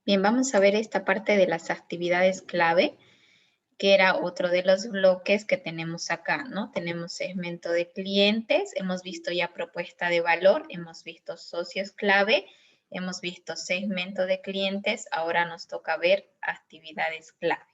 Bien, vamos a ver esta parte de las actividades clave, que era otro de los bloques que tenemos acá, ¿no? Tenemos segmento de clientes, hemos visto ya propuesta de valor, hemos visto socios clave, hemos visto segmento de clientes, ahora nos toca ver actividades clave.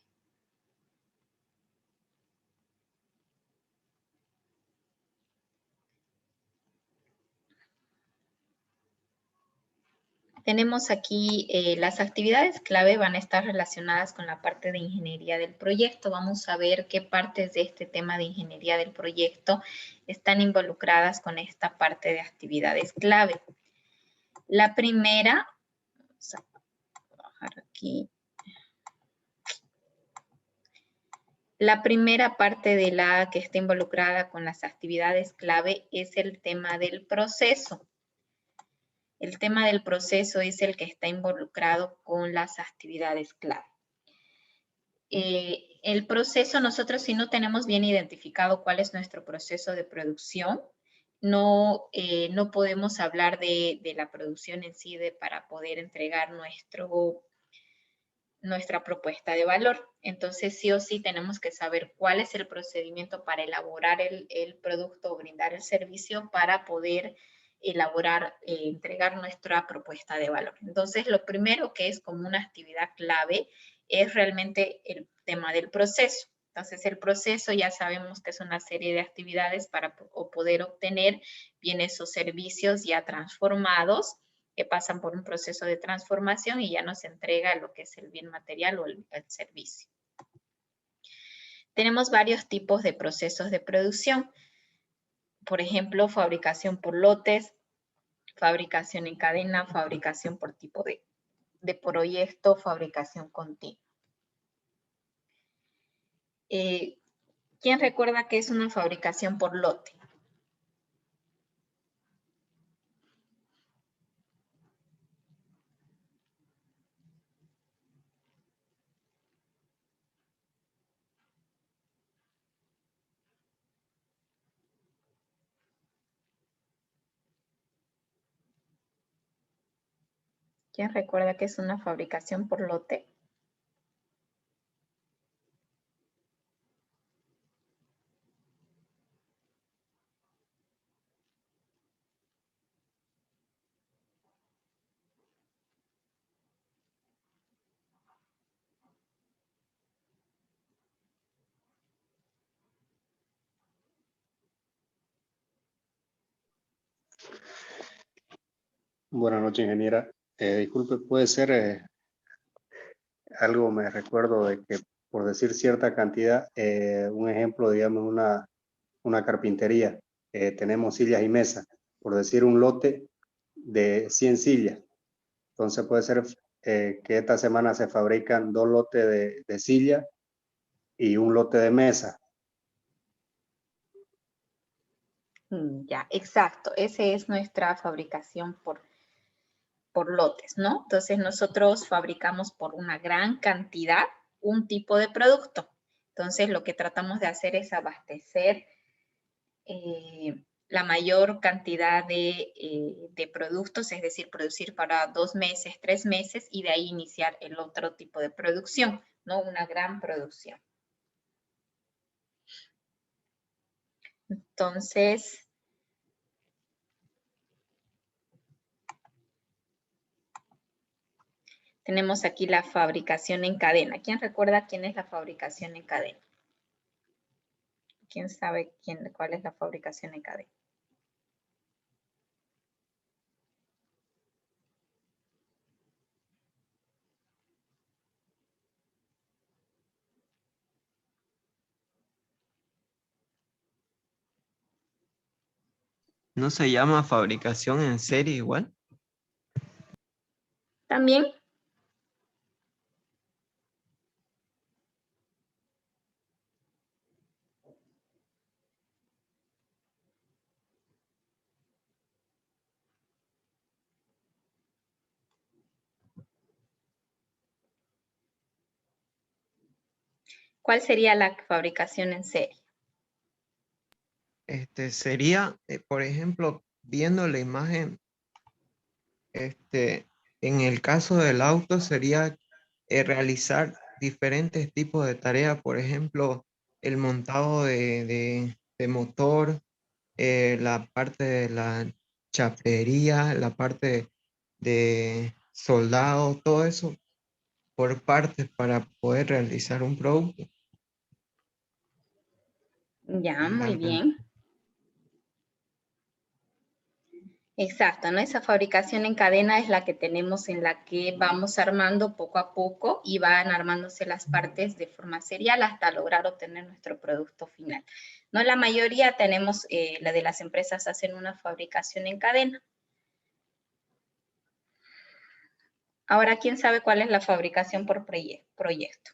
Tenemos aquí las actividades clave van a estar relacionadas con la parte de ingeniería del proyecto. Vamos a ver qué partes de este tema de ingeniería del proyecto están involucradas con esta parte de actividades clave. La primera, vamos a bajar aquí. La primera parte de la que está involucrada con las actividades clave es el tema del proceso. El tema del proceso es el que está involucrado con las actividades clave. El proceso, nosotros si no tenemos bien identificado cuál es nuestro proceso de producción, no podemos hablar de la producción en sí para poder entregar nuestra propuesta de valor. Entonces, sí o sí tenemos que saber cuál es el procedimiento para elaborar el producto o brindar el servicio para poder elaborar, entregar nuestra propuesta de valor. Entonces, lo primero que es como una actividad clave es realmente el tema del proceso. Entonces, el proceso ya sabemos que es una serie de actividades para poder obtener bienes o servicios ya transformados que pasan por un proceso de transformación y ya nos entrega lo que es el bien material o el servicio. Tenemos varios tipos de procesos de producción. Por ejemplo, fabricación por lotes, fabricación en cadena, fabricación por tipo de proyecto, fabricación continua. ¿Quién recuerda qué es una fabricación por lote? ¿Quién recuerda qué es una fabricación por lote? Buenas noches, ingeniera. Disculpe, puede ser algo, me recuerdo de que por decir cierta cantidad, un ejemplo, digamos, una carpintería, tenemos sillas y mesas, por decir un lote de 100 sillas. Entonces puede ser que esta semana se fabrican 2 lotes de sillas y un lote de mesa. Ya, exacto. Esa es nuestra fabricación por lotes, ¿no? Entonces nosotros fabricamos por una gran cantidad un tipo de producto. Entonces lo que tratamos de hacer es abastecer la mayor cantidad de productos, es decir, producir para 2 meses, 3 meses y de ahí iniciar el otro tipo de producción, ¿no? Una gran producción. Entonces, tenemos aquí la fabricación en cadena. ¿Quién recuerda quién es la fabricación en cadena? ¿Quién sabe cuál es la fabricación en cadena? ¿No se llama fabricación en serie igual? También. ¿Cuál sería la fabricación en serie? Sería, por ejemplo, viendo la imagen, En el caso del auto sería realizar diferentes tipos de tareas, por ejemplo, el montado de motor, la parte de la chapería, la parte de soldado, todo eso por partes para poder realizar un producto. Ya, muy Finalmente. bien. Exacto, ¿no? Esa fabricación en cadena es la que tenemos, en la que vamos armando poco a poco y van armándose las partes de forma serial hasta lograr obtener nuestro producto final. No, la mayoría tenemos, la de las empresas hacen una fabricación en cadena. Ahora, ¿quién sabe cuál es la fabricación por proyecto?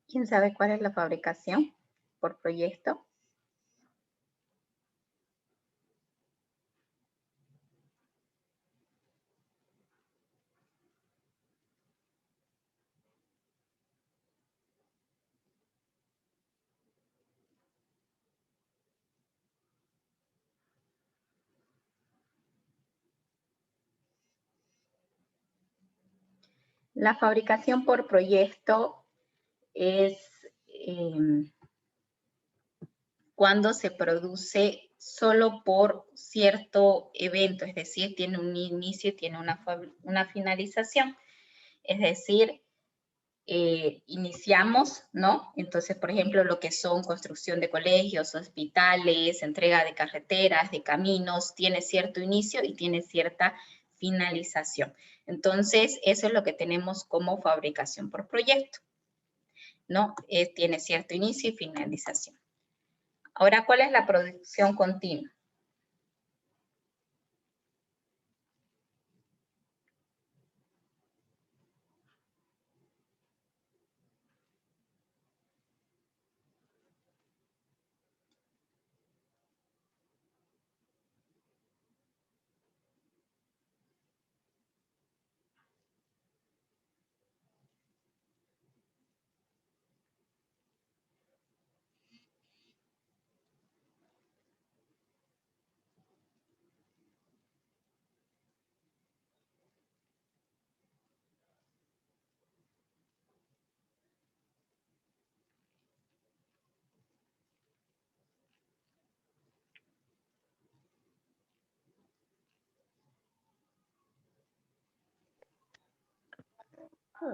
¿Quién sabe cuál es la fabricación por proyecto? La fabricación por proyecto es cuando se produce solo por cierto evento, es decir, tiene un inicio y tiene una finalización. Es decir, iniciamos, ¿no? Entonces, por ejemplo, lo que son construcción de colegios, hospitales, entrega de carreteras, de caminos, tiene cierto inicio y tiene cierta finalización. Entonces, eso es lo que tenemos como fabricación por proyecto, ¿no? Tiene cierto inicio y finalización. Ahora, ¿cuál es la producción continua?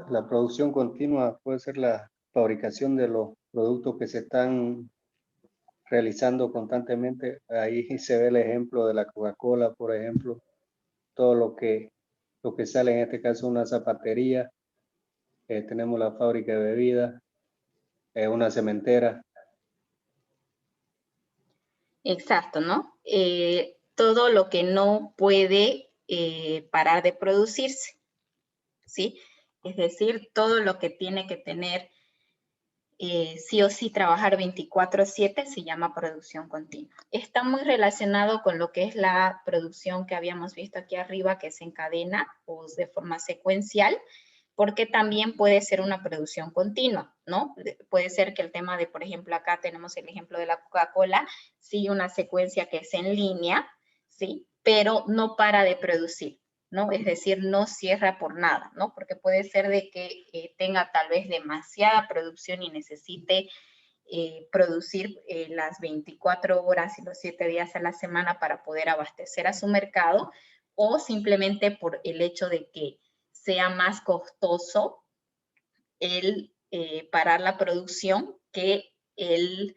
La producción continua puede ser la fabricación de los productos que se están realizando constantemente. Ahí se ve el ejemplo de la Coca-Cola, por ejemplo, todo lo que sale en este caso una zapatería, tenemos la fábrica de bebidas, una cementera. Exacto, ¿no? Todo lo que no puede parar de producirse, ¿sí? Es decir, todo lo que tiene que tener sí o sí trabajar 24/7 se llama producción continua. Está muy relacionado con lo que es la producción que habíamos visto aquí arriba, que es en cadena o de forma secuencial, porque también puede ser una producción continua, ¿no? Puede ser que el tema de, por ejemplo, acá tenemos el ejemplo de la Coca-Cola, sigue una secuencia que es en línea, ¿sí? Pero no para de producir, ¿no? Es decir, no cierra por nada, ¿no? Porque puede ser de que tenga tal vez demasiada producción y necesite producir las 24 horas y los 7 días a la semana para poder abastecer a su mercado, o simplemente por el hecho de que sea más costoso el parar la producción que el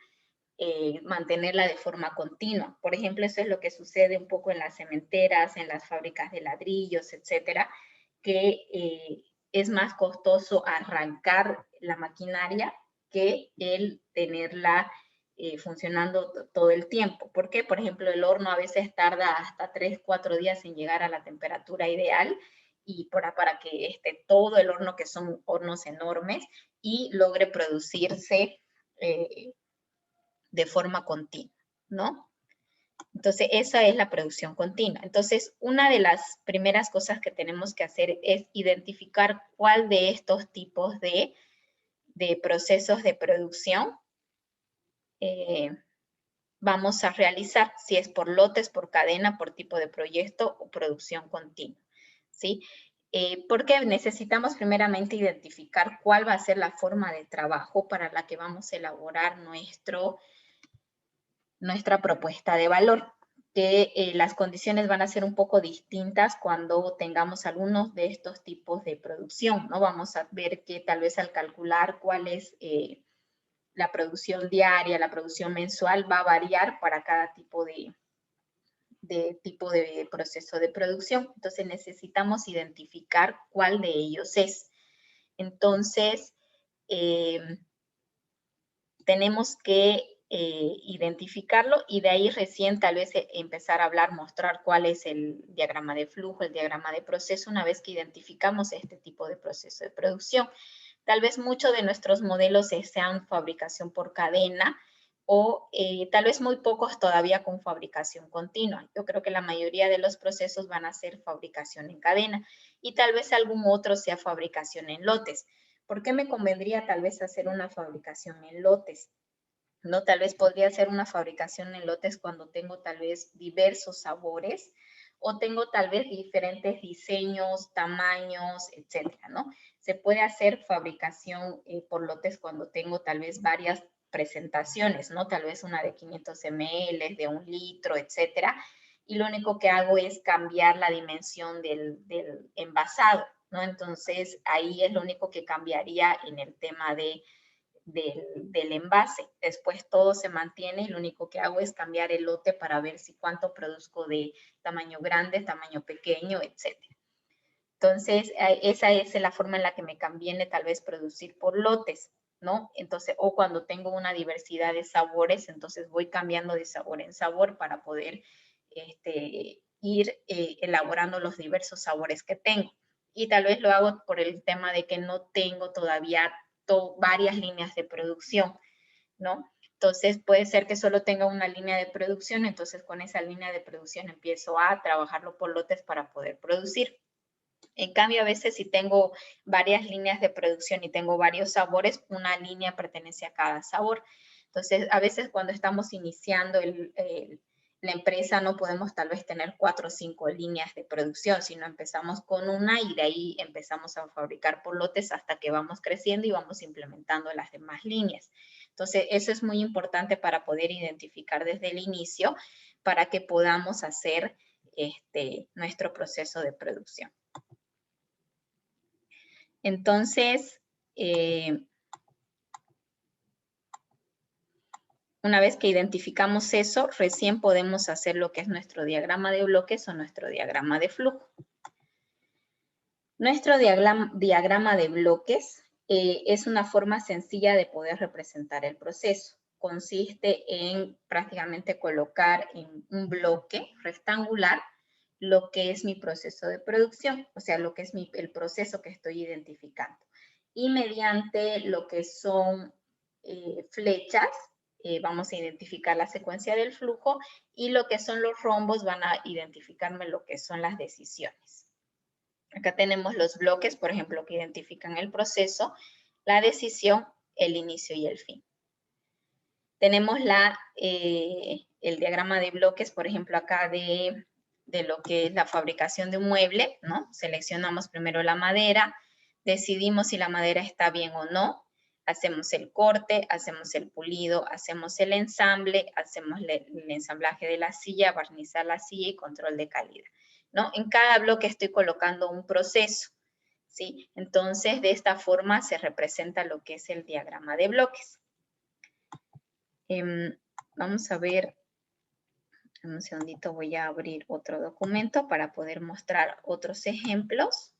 mantenerla de forma continua. Por ejemplo, eso es lo que sucede un poco en las cementeras, en las fábricas de ladrillos, etcétera, que es más costoso arrancar la maquinaria que el tenerla funcionando todo el tiempo. ¿Por qué? Por ejemplo, el horno a veces tarda hasta 3, 4 días en llegar a la temperatura ideal y para que esté todo el horno, que son hornos enormes, y logre producirse de forma continua, ¿no? Entonces, esa es la producción continua. Entonces, una de las primeras cosas que tenemos que hacer es identificar cuál de estos tipos de procesos de producción vamos a realizar, si es por lotes, por cadena, por tipo de proyecto o producción continua, ¿sí? Porque necesitamos primeramente identificar cuál va a ser la forma de trabajo para la que vamos a elaborar nuestra propuesta de valor, que las condiciones van a ser un poco distintas cuando tengamos algunos de estos tipos de producción, ¿no? Vamos a ver que tal vez al calcular cuál es la producción diaria, la producción mensual, va a variar para cada tipo de proceso de producción. Entonces necesitamos identificar cuál de ellos es. Entonces, tenemos que identificarlo y de ahí recién tal vez empezar a hablar, mostrar cuál es el diagrama de flujo, el diagrama de proceso, una vez que identificamos este tipo de proceso de producción. Tal vez muchos de nuestros modelos sean fabricación por cadena o tal vez muy pocos todavía con fabricación continua. Yo creo que la mayoría de los procesos van a ser fabricación en cadena y tal vez algún otro sea fabricación en lotes. ¿Por qué me convendría tal vez hacer una fabricación en lotes? ¿No? Tal vez podría ser una fabricación en lotes cuando tengo tal vez diversos sabores o tengo tal vez diferentes diseños, tamaños, etcétera, ¿no? Se puede hacer fabricación por lotes cuando tengo tal vez varias presentaciones, ¿no? Tal vez una de 500 ml, de 1 litro, etcétera. Y lo único que hago es cambiar la dimensión del envasado, ¿no? Entonces, ahí es lo único que cambiaría en el tema del envase. Después todo se mantiene y lo único que hago es cambiar el lote para ver si cuánto produzco de tamaño grande, tamaño pequeño, etc. Entonces, esa es la forma en la que me conviene tal vez producir por lotes, ¿no? Entonces, o cuando tengo una diversidad de sabores, entonces voy cambiando de sabor en sabor para poder ir elaborando los diversos sabores que tengo. Y tal vez lo hago por el tema de que no tengo todavía varias líneas de producción, ¿no? Entonces puede ser que solo tenga una línea de producción, entonces con esa línea de producción empiezo a trabajarlo por lotes para poder producir. En cambio, a veces si tengo varias líneas de producción y tengo varios sabores, una línea pertenece a cada sabor. Entonces, a veces cuando estamos iniciando la empresa no podemos tal vez tener 4 o 5 líneas de producción, sino empezamos con una y de ahí empezamos a fabricar por lotes hasta que vamos creciendo y vamos implementando las demás líneas. Entonces, eso es muy importante para poder identificar desde el inicio para que podamos hacer nuestro proceso de producción. Entonces, una vez que identificamos eso, recién podemos hacer lo que es nuestro diagrama de bloques o nuestro diagrama de flujo. Nuestro diagrama de bloques es una forma sencilla de poder representar el proceso. Consiste en prácticamente colocar en un bloque rectangular lo que es mi proceso de producción, o sea, lo que es el proceso que estoy identificando. Y mediante lo que son flechas, vamos a identificar la secuencia del flujo y lo que son los rombos van a identificarme lo que son las decisiones. Acá tenemos los bloques, por ejemplo, que identifican el proceso, la decisión, el inicio y el fin. Tenemos el diagrama de bloques, por ejemplo, acá de lo que es la fabricación de un mueble, ¿no? Seleccionamos primero la madera, decidimos si la madera está bien o no, hacemos el corte, hacemos el pulido, hacemos el ensamble, hacemos el ensamblaje de la silla, barnizar la silla y control de calidad, ¿no? En cada bloque estoy colocando un proceso, ¿sí? Entonces, de esta forma se representa lo que es el diagrama de bloques. Vamos a ver, un segundito, voy a abrir otro documento para poder mostrar otros ejemplos.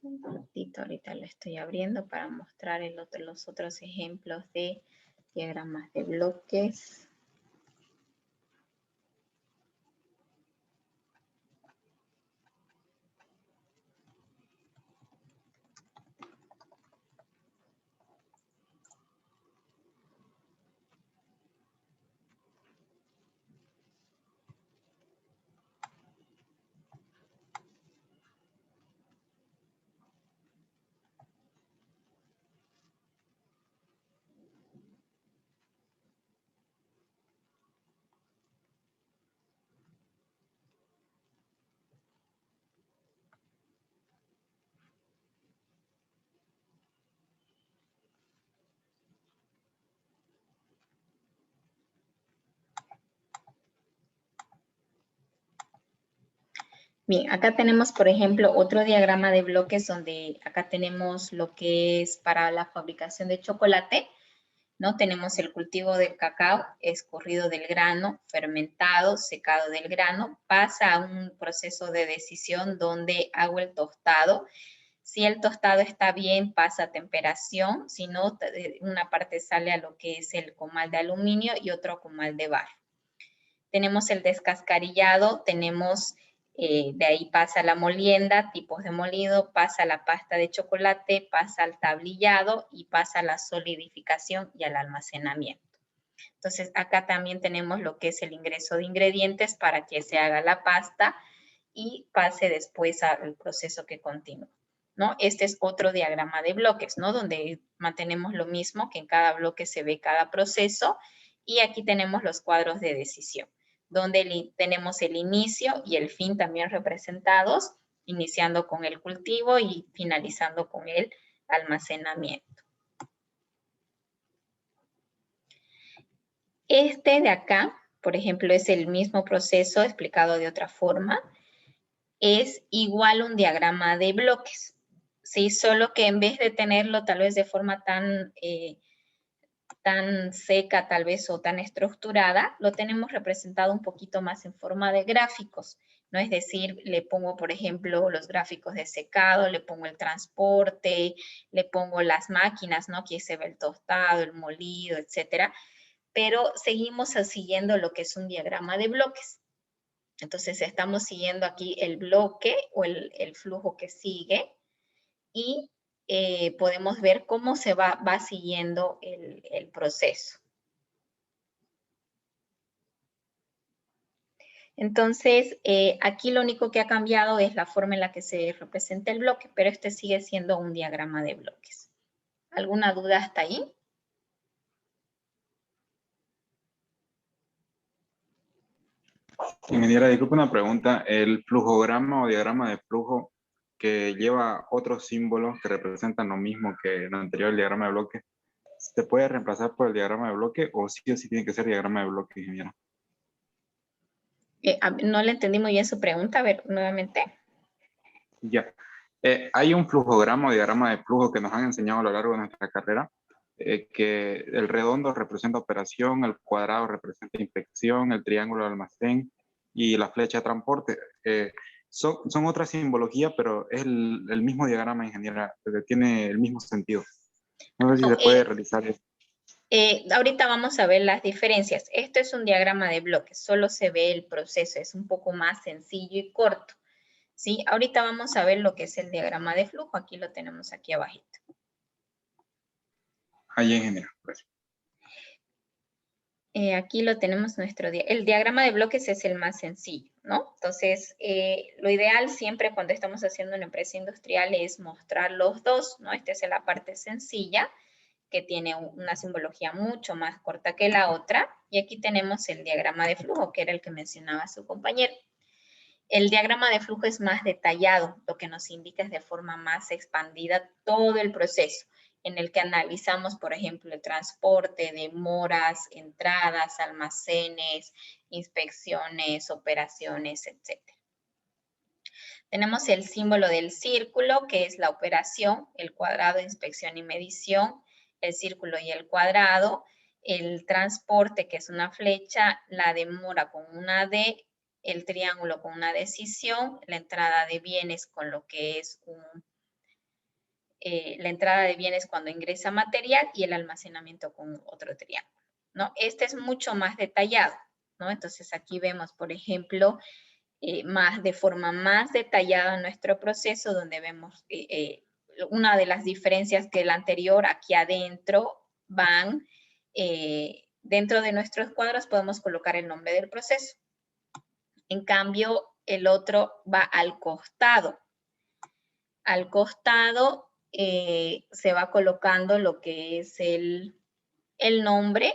Un ratito, ahorita lo estoy abriendo para mostrar los otros ejemplos de diagramas de bloques. Bien, acá tenemos, por ejemplo, otro diagrama de bloques donde acá tenemos lo que es para la fabricación de chocolate, ¿no? Tenemos el cultivo del cacao, escurrido del grano, fermentado, secado del grano, pasa a un proceso de decisión donde hago el tostado. Si el tostado está bien, pasa a temperación, si no, una parte sale a lo que es el comal de aluminio y otro comal de barro. Tenemos el descascarillado, tenemos, de ahí pasa la molienda, tipos de molido, pasa la pasta de chocolate, pasa al tablillado y pasa a la solidificación y al almacenamiento. Entonces, acá también tenemos lo que es el ingreso de ingredientes para que se haga la pasta y pase después al proceso que continúa, ¿no? Este es otro diagrama de bloques, ¿no? Donde mantenemos lo mismo, que en cada bloque se ve cada proceso, y aquí tenemos los cuadros de decisión, donde tenemos el inicio y el fin también representados, iniciando con el cultivo y finalizando con el almacenamiento. Este de acá, por ejemplo, es el mismo proceso explicado de otra forma. Es igual un diagrama de bloques, ¿sí? Solo que en vez de tenerlo tal vez de forma tan seca tal vez o tan estructurada, lo tenemos representado un poquito más en forma de gráficos, ¿no? Es decir, le pongo, por ejemplo, los gráficos de secado, le pongo el transporte, le pongo las máquinas, ¿no? Aquí se ve el tostado, el molido, etcétera, pero seguimos siguiendo lo que es un diagrama de bloques. Entonces, estamos siguiendo aquí el bloque o el flujo que sigue y podemos ver cómo se va siguiendo el proceso. Entonces, aquí lo único que ha cambiado es la forma en la que se representa el bloque, pero este sigue siendo un diagrama de bloques. ¿Alguna duda hasta ahí? Ingeniera, disculpe una pregunta. ¿El flujograma o diagrama de flujo que lleva otros símbolos que representan lo mismo que el anterior diagrama de bloque, se puede reemplazar por el diagrama de bloque o sí tiene que ser diagrama de bloque, ingeniera? No le entendí muy bien su pregunta. A ver, nuevamente. Ya. Hay un flujograma o diagrama de flujo que nos han enseñado a lo largo de nuestra carrera, que el redondo representa operación, el cuadrado representa inspección, el triángulo almacén y la flecha de transporte. Son otra simbología, pero es el mismo diagrama, ingeniera, tiene el mismo sentido. No sé si se puede realizar eso. Ahorita vamos a ver las diferencias. Esto es un diagrama de bloques, solo se ve el proceso, es un poco más sencillo y corto, ¿sí? Ahorita vamos a ver lo que es el diagrama de flujo, aquí lo tenemos aquí abajito. Ahí, ingeniero. Pues. Aquí lo tenemos el diagrama de bloques es el más sencillo, ¿no? Entonces, lo ideal siempre cuando estamos haciendo una empresa industrial es mostrar los dos, ¿no? Esta es la parte sencilla, que tiene una simbología mucho más corta que la otra. Y aquí tenemos el diagrama de flujo, que era el que mencionaba su compañero. El diagrama de flujo es más detallado, lo que nos indica es de forma más expandida todo el proceso, en el que analizamos, por ejemplo, el transporte, demoras, entradas, almacenes, inspecciones, operaciones, etc. Tenemos el símbolo del círculo, que es la operación, el cuadrado, inspección y medición, el círculo y el cuadrado, el transporte, que es una flecha, la demora con una D, el triángulo con una decisión, la entrada de bienes con lo que es la entrada de bienes cuando ingresa material y el almacenamiento con otro triángulo, ¿no? Este es mucho más detallado, ¿no? Entonces aquí vemos, por ejemplo, de forma más detallada nuestro proceso, donde vemos una de las diferencias que el anterior, aquí adentro van, dentro de nuestros cuadros podemos colocar el nombre del proceso. En cambio, el otro va al costado. Al costado se va colocando lo que es el nombre,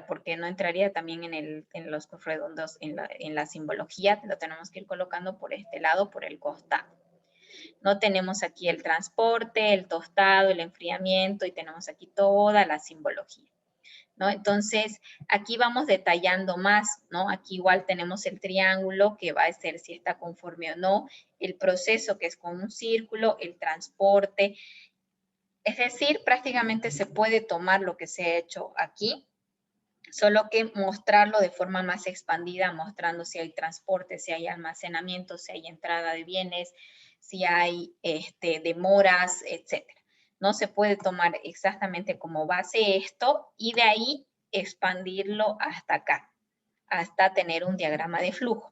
porque no entraría también en los redondos, en la simbología, lo tenemos que ir colocando por este lado, por el costado. No tenemos aquí el transporte, el tostado, el enfriamiento, y tenemos aquí toda la simbología, ¿no? Entonces, aquí vamos detallando más, ¿no? Aquí igual tenemos el triángulo que va a ser si está conforme o no, el proceso que es con un círculo, el transporte. Es decir, prácticamente se puede tomar lo que se ha hecho aquí, solo que mostrarlo de forma más expandida, mostrando si hay transporte, si hay almacenamiento, si hay entrada de bienes, si hay demoras, etc. No se puede tomar exactamente como base esto y de ahí expandirlo hasta acá, hasta tener un diagrama de flujo.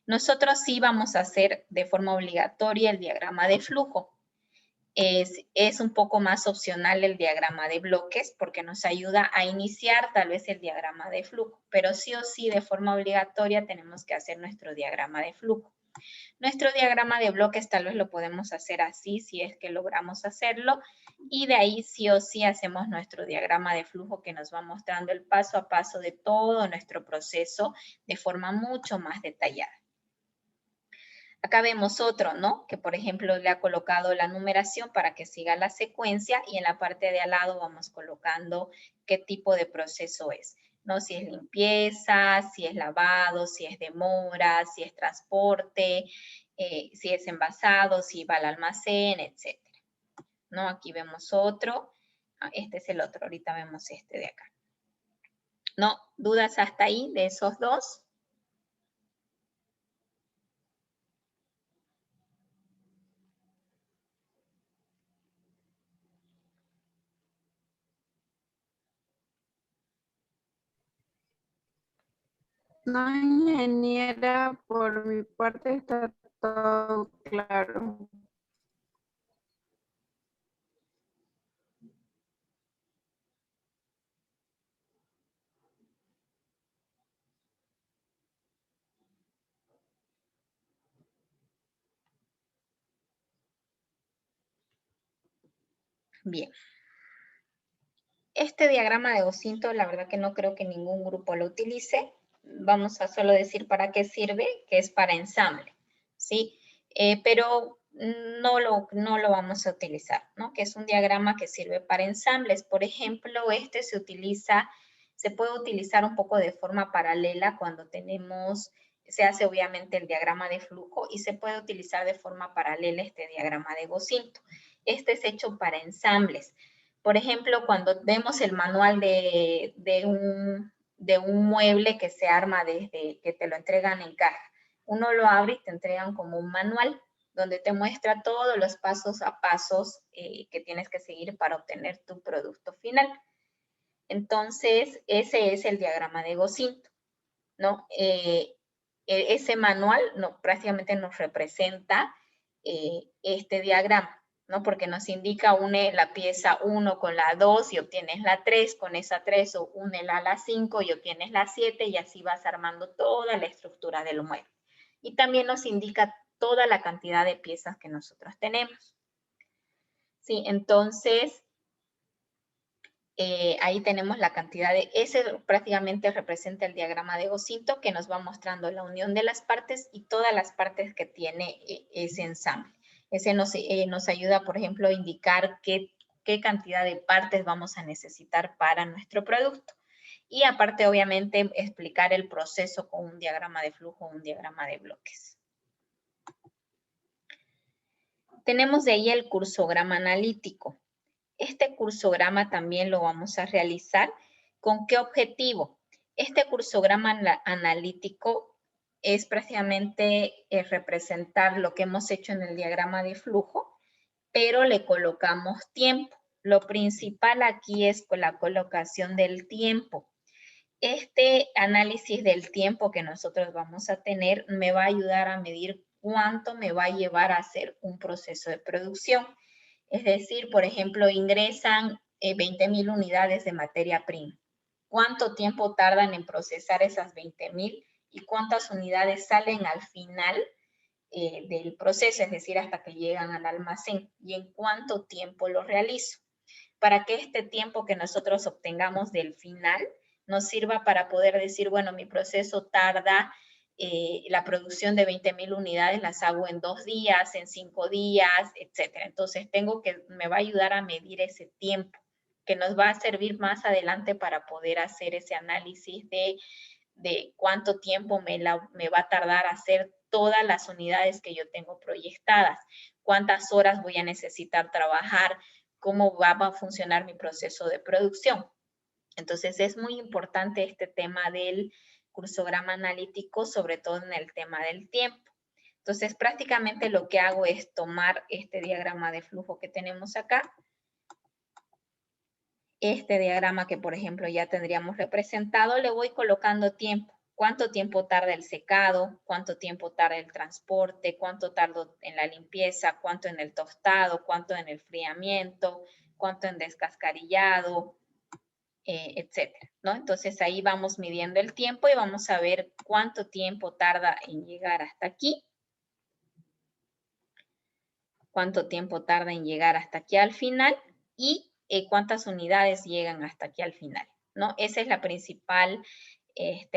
Nosotros sí vamos a hacer de forma obligatoria el diagrama de flujo. Es un poco más opcional el diagrama de bloques porque nos ayuda a iniciar tal vez el diagrama de flujo, pero sí o sí de forma obligatoria tenemos que hacer nuestro diagrama de flujo. Nuestro diagrama de bloques tal vez lo podemos hacer así si es que logramos hacerlo, y de ahí sí o sí hacemos nuestro diagrama de flujo que nos va mostrando el paso a paso de todo nuestro proceso de forma mucho más detallada. Acá vemos otro, ¿no? Que por ejemplo le ha colocado la numeración para que siga la secuencia, y en la parte de al lado vamos colocando qué tipo de proceso es, ¿no? Si es limpieza, si es lavado, si es demora, si es transporte, si es envasado, si va al almacén, etc. ¿No? Aquí vemos otro. Este es el otro, ahorita vemos este de acá. ¿No? ¿Dudas hasta ahí de esos dos? No, ingeniera, por mi parte está todo claro. Bien. Este diagrama de Gaussian, la verdad que no creo que ningún grupo lo utilice. Vamos a solo decir para qué sirve, que es para ensamble, ¿sí? Pero no lo vamos a utilizar, ¿no? Que es un diagrama que sirve para ensambles. Por ejemplo, este se puede utilizar un poco de forma paralela cuando se hace obviamente el diagrama de flujo, y se puede utilizar de forma paralela este diagrama de Gaussian. Este es hecho para ensambles. Por ejemplo, cuando vemos el manual de un mueble que se arma desde que te lo entregan en caja, uno lo abre y te entregan como un manual donde te muestra todos los pasos a pasos que tienes que seguir para obtener tu producto final. Entonces, ese es el diagrama de Gaussian, ¿no? Ese manual prácticamente nos representa este diagrama, ¿no? Porque nos indica, une la pieza 1 con la 2 y obtienes la 3, con esa 3 o únela a la 5 y obtienes la 7, y así vas armando toda la estructura del mueble. Y también nos indica toda la cantidad de piezas que nosotros tenemos. Sí, entonces, ahí tenemos la cantidad ese prácticamente representa el diagrama de Gaussian, que nos va mostrando la unión de las partes y todas las partes que tiene ese ensamble. Ese nos ayuda, por ejemplo, a indicar qué cantidad de partes vamos a necesitar para nuestro producto. Y aparte, obviamente, explicar el proceso con un diagrama de flujo, un diagrama de bloques. Tenemos de ahí el cursograma analítico. Este cursograma también lo vamos a realizar. ¿Con qué objetivo? Este cursograma analítico es prácticamente representar lo que hemos hecho en el diagrama de flujo, pero le colocamos tiempo. Lo principal aquí es con la colocación del tiempo. Este análisis del tiempo que nosotros vamos a tener me va a ayudar a medir cuánto me va a llevar a hacer un proceso de producción. Es decir, por ejemplo, ingresan 20,000 unidades de materia prima. ¿Cuánto tiempo tardan en procesar esas 20,000 y cuántas unidades salen al final del proceso, es decir, hasta que llegan al almacén? ¿Y en cuánto tiempo lo realizo? Para que este tiempo que nosotros obtengamos del final nos sirva para poder decir, bueno, mi proceso tarda, la producción de 20,000 unidades las hago en 2 días, en 5 días, etc. Entonces me va a ayudar a medir ese tiempo, que nos va a servir más adelante para poder hacer ese análisis de cuánto tiempo me va a tardar hacer todas las unidades que yo tengo proyectadas, cuántas horas voy a necesitar trabajar, cómo va a funcionar mi proceso de producción. Entonces, es muy importante este tema del cursograma analítico, sobre todo en el tema del tiempo. Entonces, prácticamente lo que hago es tomar este diagrama de flujo que tenemos acá, este diagrama que, por ejemplo, ya tendríamos representado, le voy colocando tiempo. ¿Cuánto tiempo tarda el secado? ¿Cuánto tiempo tarda el transporte? ¿Cuánto tardo en la limpieza? ¿Cuánto en el tostado? ¿Cuánto en el enfriamiento? ¿Cuánto en descascarillado? Etcétera, ¿no? Entonces ahí vamos midiendo el tiempo y vamos a ver cuánto tiempo tarda en llegar hasta aquí. Cuánto tiempo tarda en llegar hasta aquí al final y cuántas unidades llegan hasta aquí al final, ¿no? Esa es la principal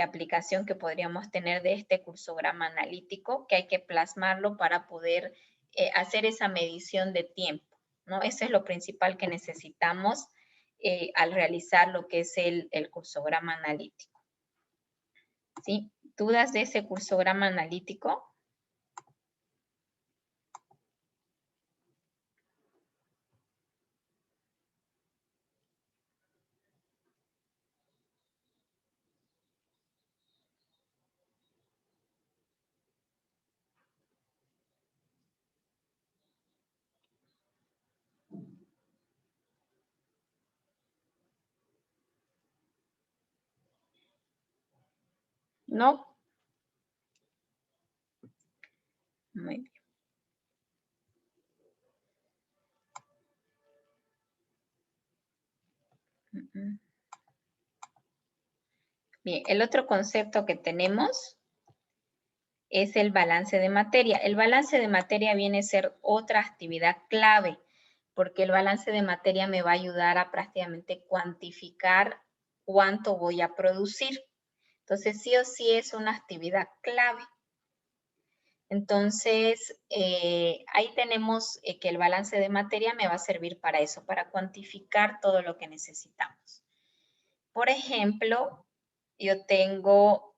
aplicación que podríamos tener de este cursograma analítico, que hay que plasmarlo para poder hacer esa medición de tiempo, ¿no? Eso es lo principal que necesitamos al realizar lo que es el cursograma analítico. ¿Sí? ¿Dudas de ese cursograma analítico? ¿No? Muy bien. Bien, el otro concepto que tenemos es el balance de materia. El balance de materia viene a ser otra actividad clave, porque el balance de materia me va a ayudar a prácticamente cuantificar cuánto voy a producir. Entonces, sí o sí es una actividad clave. Entonces, ahí tenemos que el balance de materia me va a servir para eso, para cuantificar todo lo que necesitamos. Por ejemplo, yo tengo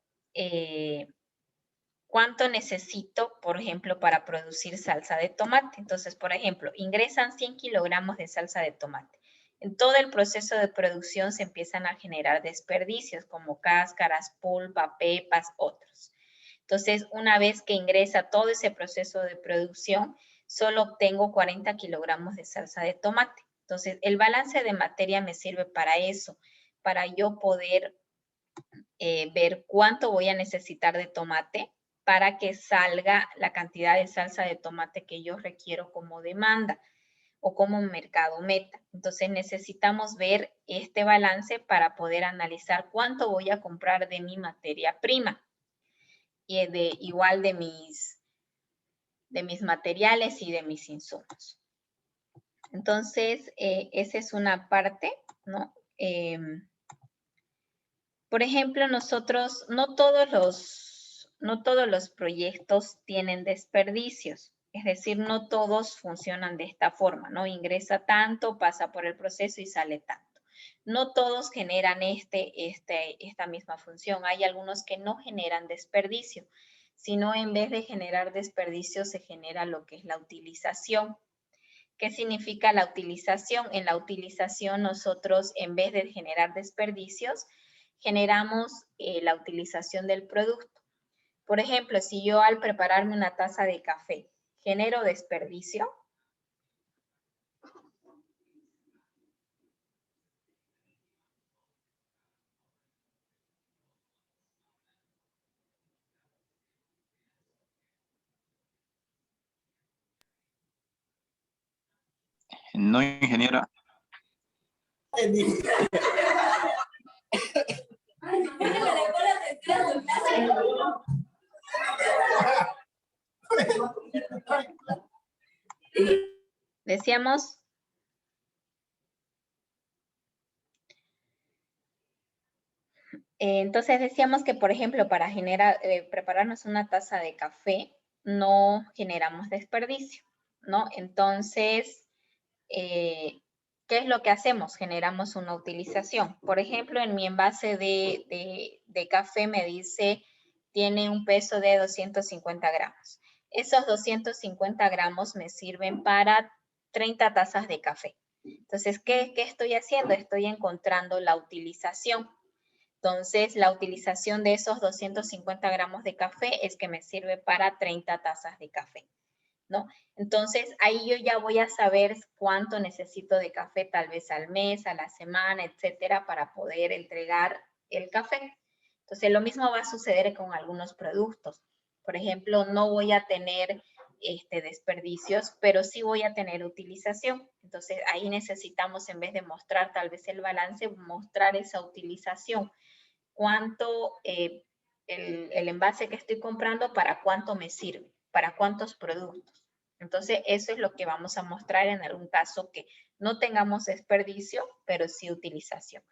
cuánto necesito, por ejemplo, para producir salsa de tomate. Entonces, por ejemplo, ingresan 100 kilogramos de salsa de tomate. En todo el proceso de producción se empiezan a generar desperdicios como cáscaras, pulpa, pepas, otros. Entonces, una vez que ingresa todo ese proceso de producción, solo obtengo 40 kilogramos de salsa de tomate. Entonces, el balance de materia me sirve para eso, para yo poder ver cuánto voy a necesitar de tomate para que salga la cantidad de salsa de tomate que yo requiero como demanda o como mercado meta. Entonces necesitamos ver este balance para poder analizar cuánto voy a comprar de mi materia prima y igual de mis materiales y de mis insumos. Entonces, esa es una parte, ¿no? Por ejemplo, nosotros, no todos los proyectos tienen desperdicios, es decir, no todos funcionan de esta forma, ¿no? Ingresa tanto, pasa por el proceso y sale tanto. No todos generan esta misma función. Hay algunos que no generan desperdicio, sino en vez de generar desperdicio se genera lo que es la utilización. ¿Qué significa la utilización? En la utilización nosotros, en vez de generar desperdicios, generamos la utilización del producto. Por ejemplo, si yo al prepararme una taza de café genero desperdicio, No, ingeniera. Decíamos, entonces decíamos que, por ejemplo, para prepararnos una taza de café, no generamos desperdicio, ¿no? Entonces, ¿qué es lo que hacemos? Generamos una utilización. Por ejemplo, en mi envase de café me dice, tiene un peso de 250 gramos. Esos 250 gramos me sirven para 30 tazas de café. Entonces, ¿qué estoy haciendo? Estoy encontrando la utilización. Entonces, la utilización de esos 250 gramos de café es que me sirve para 30 tazas de café, ¿no? Entonces, ahí yo ya voy a saber cuánto necesito de café, tal vez al mes, a la semana, etcétera, para poder entregar el café. Entonces, lo mismo va a suceder con algunos productos. Por ejemplo, no voy a tener desperdicios, pero sí voy a tener utilización. Entonces, ahí necesitamos, en vez de mostrar tal vez el balance, mostrar esa utilización. Cuánto el envase que estoy comprando, para cuánto me sirve, para cuántos productos. Entonces, eso es lo que vamos a mostrar en algún caso que no tengamos desperdicio, pero sí utilización.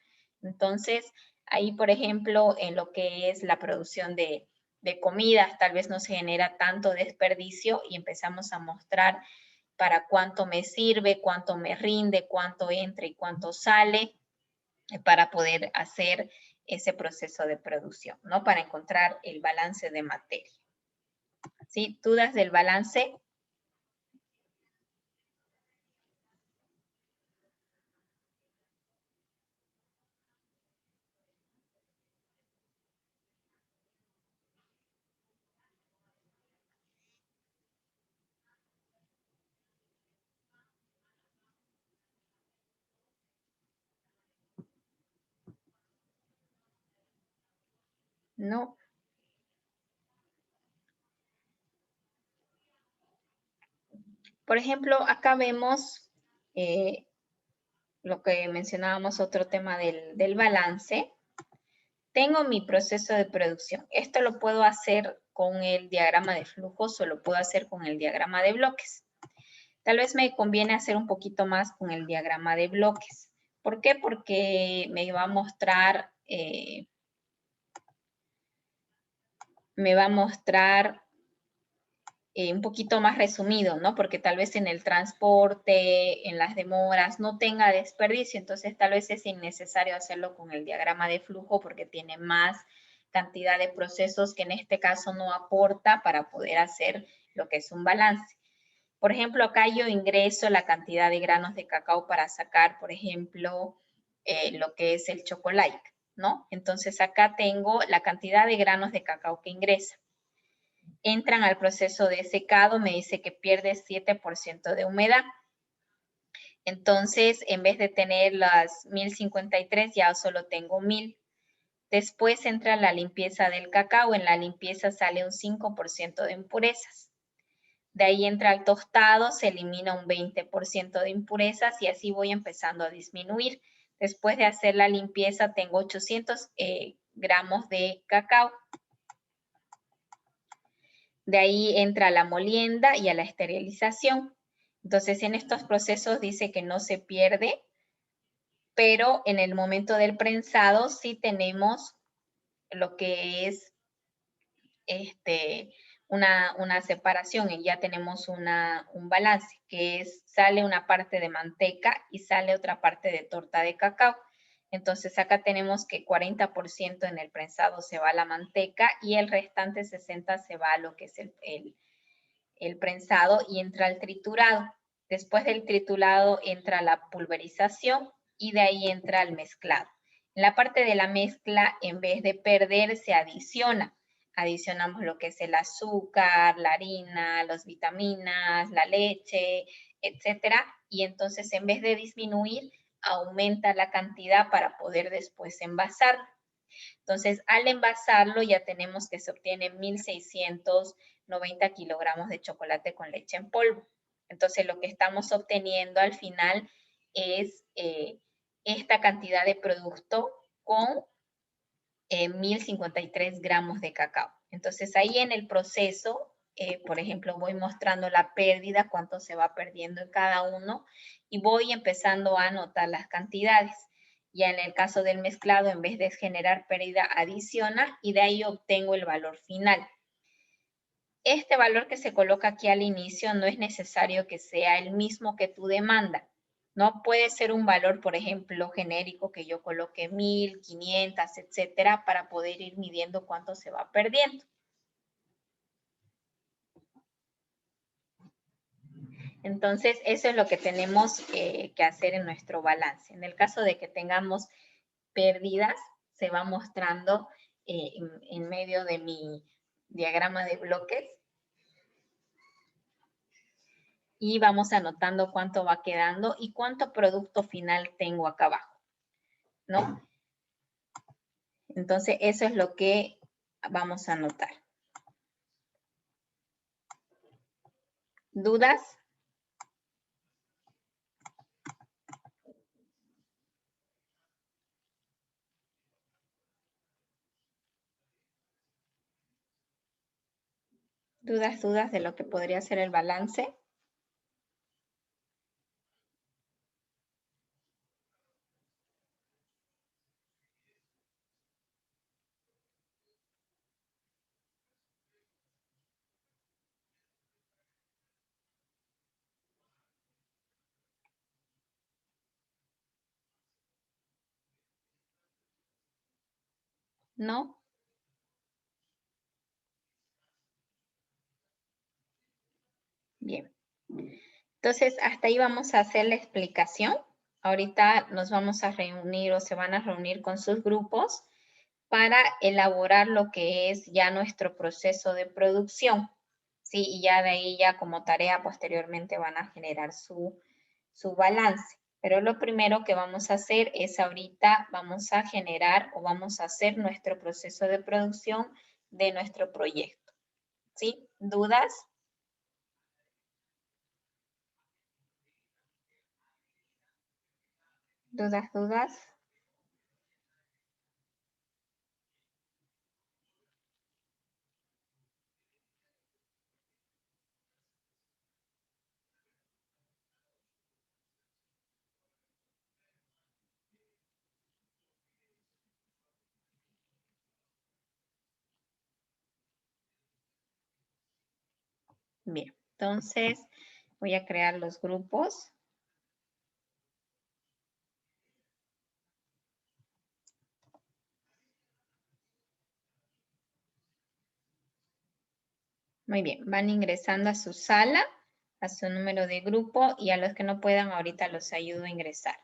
Entonces, ahí, por ejemplo, en lo que es la producción de comidas, tal vez no se genera tanto desperdicio y empezamos a mostrar para cuánto me sirve, cuánto me rinde, cuánto entra y cuánto sale, para poder hacer ese proceso de producción, ¿no? Para encontrar el balance de materia. ¿Sí? ¿Dudas del balance? No. Por ejemplo, acá vemos lo que mencionábamos, otro tema del balance. Tengo mi proceso de producción. Esto lo puedo hacer con el diagrama de flujos o lo puedo hacer con el diagrama de bloques. Tal vez me conviene hacer un poquito más con el diagrama de bloques. ¿Por qué? Porque me va a mostrar un poquito más resumido, ¿no? Porque tal vez en el transporte, en las demoras, no tenga desperdicio, entonces tal vez es innecesario hacerlo con el diagrama de flujo porque tiene más cantidad de procesos que en este caso no aporta para poder hacer lo que es un balance. Por ejemplo, acá yo ingreso la cantidad de granos de cacao para sacar, por ejemplo, lo que es el chocolate, ¿no? Entonces acá tengo la cantidad de granos de cacao que ingresa. Entran al proceso de secado, me dice que pierde 7% de humedad. Entonces, en vez de tener las 1053, ya solo tengo 1000. Después entra la limpieza del cacao. En la limpieza sale un 5% de impurezas. De ahí entra el tostado, se elimina un 20% de impurezas y así voy empezando a disminuir. Después de hacer la limpieza, tengo 800 gramos de cacao. De ahí entra la molienda y a la esterilización. Entonces, en estos procesos dice que no se pierde, pero en el momento del prensado sí tenemos lo que es una separación y ya tenemos un balance, que es, sale una parte de manteca y sale otra parte de torta de cacao. Entonces acá tenemos que 40% en el prensado se va a la manteca y el restante 60% se va a lo que es el prensado y entra el triturado. Después del triturado entra la pulverización y de ahí entra el mezclado. En la parte de la mezcla, en vez de perder, se adiciona. Adicionamos lo que es el azúcar, la harina, las vitaminas, la leche, etcétera. Y entonces, en vez de disminuir, aumenta la cantidad para poder después envasar. Entonces, al envasarlo ya tenemos que se obtiene 1690 kilogramos de chocolate con leche en polvo. Entonces, lo que estamos obteniendo al final es esta cantidad de producto con 1053 gramos de cacao. Entonces, ahí en el proceso, por ejemplo, voy mostrando la pérdida, cuánto se va perdiendo en cada uno, y voy empezando a anotar las cantidades. Ya en el caso del mezclado, en vez de generar pérdida, adiciona, y de ahí obtengo el valor final. Este valor que se coloca aquí al inicio no es necesario que sea el mismo que tu demanda. No puede ser un valor, por ejemplo, genérico que yo coloque 1000, 500, etcétera, para poder ir midiendo cuánto se va perdiendo. Entonces, eso es lo que tenemos que hacer en nuestro balance. En el caso de que tengamos pérdidas, se va mostrando en medio de mi diagrama de bloques. Y vamos anotando cuánto va quedando y cuánto producto final tengo acá abajo, ¿no? Entonces, eso es lo que vamos a anotar. ¿Dudas? ¿Dudas de lo que podría ser el balance? ¿No? Bien. Entonces, hasta ahí vamos a hacer la explicación. Ahorita nos vamos a reunir o se van a reunir con sus grupos para elaborar lo que es ya nuestro proceso de producción. Sí, y ya de ahí ya como tarea posteriormente van a generar su balance. Pero lo primero que vamos a hacer es ahorita vamos a generar o vamos a hacer nuestro proceso de producción de nuestro proyecto. ¿Sí? ¿Dudas? ¿Dudas? Bien, entonces voy a crear los grupos. Muy bien, van ingresando a su sala, a su número de grupo y a los que no puedan ahorita los ayudo a ingresar.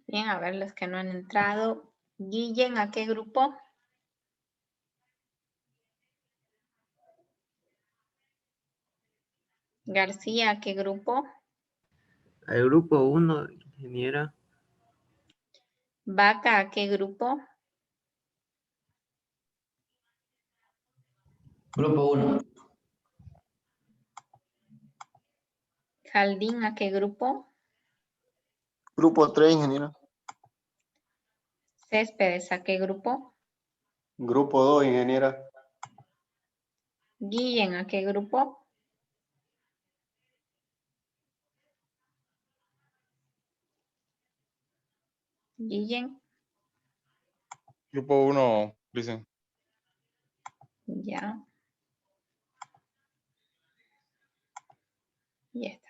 Bien, a ver los que no han entrado. Guillén, ¿a qué grupo? García, ¿a qué grupo? Al grupo 1, ingeniera. Vaca, ¿a qué grupo? Grupo 1. Jaldín, ¿a qué grupo? Grupo 3, ingeniero. Céspedes, ¿a qué grupo? Grupo 2, ingeniera. Guillén, ¿a qué grupo? Guillén, Grupo 1, dicen. ya. Ya está.